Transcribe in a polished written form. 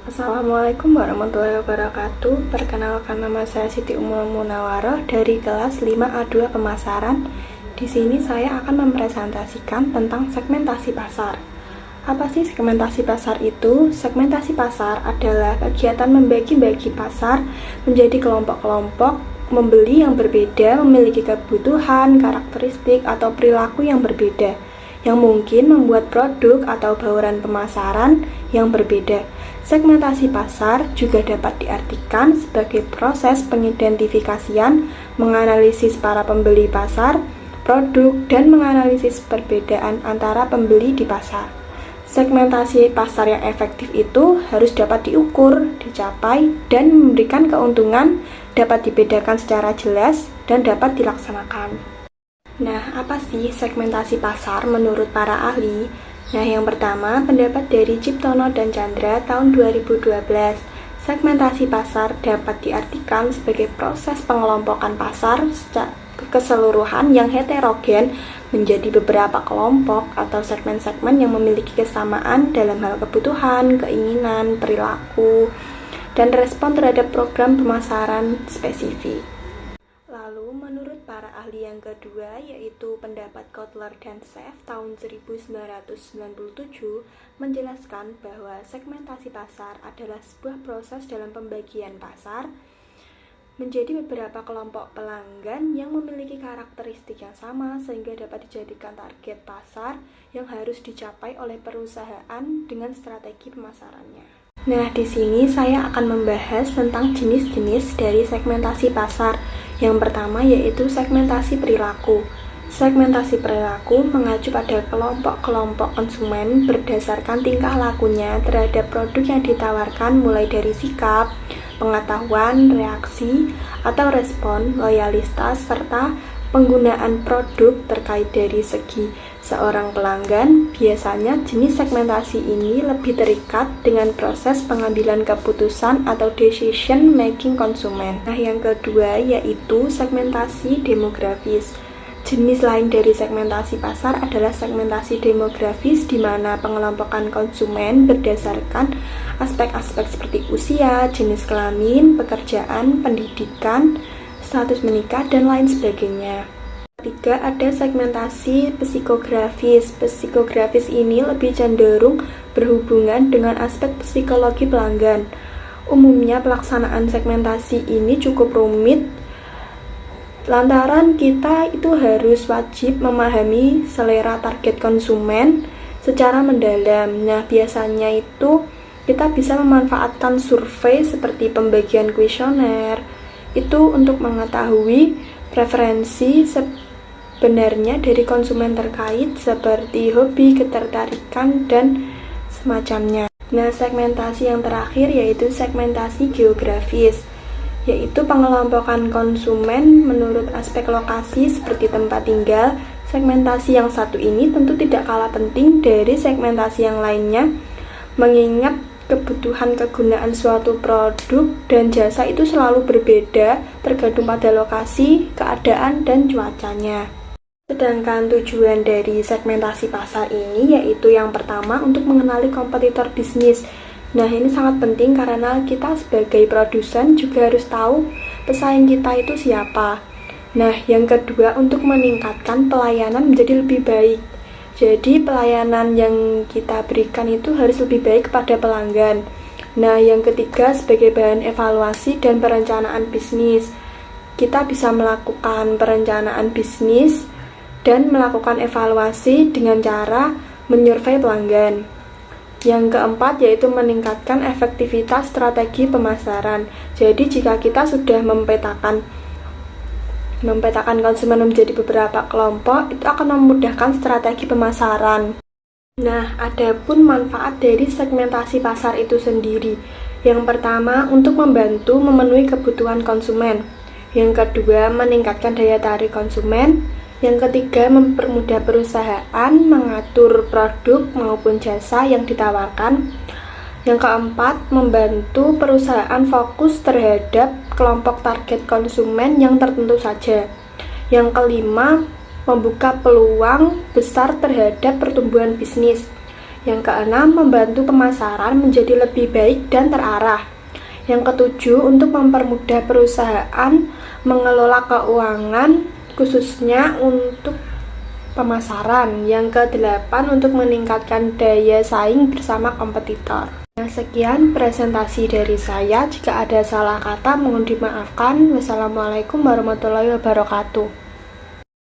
Assalamualaikum warahmatullahi wabarakatuh. Perkenalkan, nama saya Siti Ummul Munawaroh dari kelas 5A2 Pemasaran. Di sini saya akan mempresentasikan tentang segmentasi pasar. Apa sih segmentasi pasar itu? Segmentasi pasar adalah kegiatan membagi-bagi pasar menjadi kelompok-kelompok membeli yang berbeda, memiliki kebutuhan, karakteristik, atau perilaku yang berbeda, yang mungkin membuat produk atau bauran pemasaran yang berbeda. Segmentasi pasar juga dapat diartikan sebagai proses pengidentifikasian, menganalisis para pembeli pasar, produk, dan menganalisis perbedaan antara pembeli di pasar. Segmentasi pasar yang efektif itu harus dapat diukur, dicapai, dan memberikan keuntungan, dapat dibedakan secara jelas, dan dapat dilaksanakan. Nah, apa sih segmentasi pasar menurut para ahli? Nah, yang pertama, pendapat dari Ciptono dan Chandra tahun 2012. Segmentasi pasar dapat diartikan sebagai proses pengelompokan pasar secara keseluruhan yang heterogen menjadi beberapa kelompok atau segmen-segmen yang memiliki kesamaan dalam hal kebutuhan, keinginan, perilaku, dan respon terhadap program pemasaran spesifik. Lalu, menurut para ahli yang kedua, yaitu pendapat Kotler dan Sheff tahun 1997, menjelaskan bahwa segmentasi pasar adalah sebuah proses dalam pembagian pasar menjadi beberapa kelompok pelanggan yang memiliki karakteristik yang sama sehingga dapat dijadikan target pasar yang harus dicapai oleh perusahaan dengan strategi pemasarannya. Nah, di sini saya akan membahas tentang jenis-jenis dari segmentasi pasar. Yang pertama yaitu segmentasi perilaku. Segmentasi perilaku mengacu pada kelompok-kelompok konsumen berdasarkan tingkah lakunya terhadap produk yang ditawarkan, mulai dari sikap, pengetahuan, reaksi, atau respon, loyalitas, serta penggunaan produk terkait dari segi seorang pelanggan. Biasanya jenis segmentasi ini lebih terikat dengan proses pengambilan keputusan atau decision making konsumen. Nah, yang kedua yaitu segmentasi demografis. Jenis lain dari segmentasi pasar adalah segmentasi demografis, di mana pengelompokan konsumen berdasarkan aspek-aspek seperti usia, jenis kelamin, pekerjaan, pendidikan, status menikah, dan lain sebagainya. Ketiga, ada segmentasi psikografis. Psikografis ini lebih cenderung berhubungan dengan aspek psikologi pelanggan. Umumnya pelaksanaan segmentasi ini cukup rumit lantaran kita itu harus wajib memahami selera target konsumen secara mendalam. Nah, biasanya itu kita bisa memanfaatkan survei seperti pembagian kuesioner itu untuk mengetahui preferensi sebenarnya dari konsumen terkait seperti hobi, ketertarikan, dan semacamnya. Nah, segmentasi yang terakhir yaitu segmentasi geografis, yaitu pengelompokan konsumen menurut aspek lokasi seperti tempat tinggal. Segmentasi yang satu ini tentu tidak kalah penting dari segmentasi yang lainnya, mengingat kebutuhan kegunaan suatu produk dan jasa itu selalu berbeda tergantung pada lokasi, keadaan, dan cuacanya. Sedangkan tujuan dari segmentasi pasar ini yaitu yang pertama untuk mengenali kompetitor bisnis. Nah, ini sangat penting karena kita sebagai produsen juga harus tahu pesaing kita itu siapa. Nah, yang kedua untuk meningkatkan pelayanan menjadi lebih baik. Jadi pelayanan yang kita berikan itu harus lebih baik kepada pelanggan. Nah, yang ketiga sebagai bahan evaluasi dan perencanaan bisnis. Kita bisa melakukan perencanaan bisnis dan melakukan evaluasi dengan cara menyurvei pelanggan. Yang keempat yaitu meningkatkan efektivitas strategi pemasaran. Jadi jika kita sudah memetakan konsumen menjadi beberapa kelompok, itu akan memudahkan strategi pemasaran. Nah, ada pun manfaat dari segmentasi pasar itu sendiri. Yang pertama, untuk membantu memenuhi kebutuhan konsumen. Yang kedua, meningkatkan daya tarik konsumen. Yang ketiga, mempermudah perusahaan mengatur produk maupun jasa yang ditawarkan. Yang keempat, membantu perusahaan fokus terhadap kelompok target konsumen yang tertentu saja. Yang kelima, membuka peluang besar terhadap pertumbuhan bisnis. Yang keenam, membantu pemasaran menjadi lebih baik dan terarah. Yang ketujuh, untuk mempermudah perusahaan mengelola keuangan khususnya untuk pemasaran. Yang kedelapan, untuk meningkatkan daya saing bersama kompetitor. Nah, sekian presentasi dari saya. Jika ada salah kata mohon dimaafkan. Wassalamualaikum warahmatullahi wabarakatuh.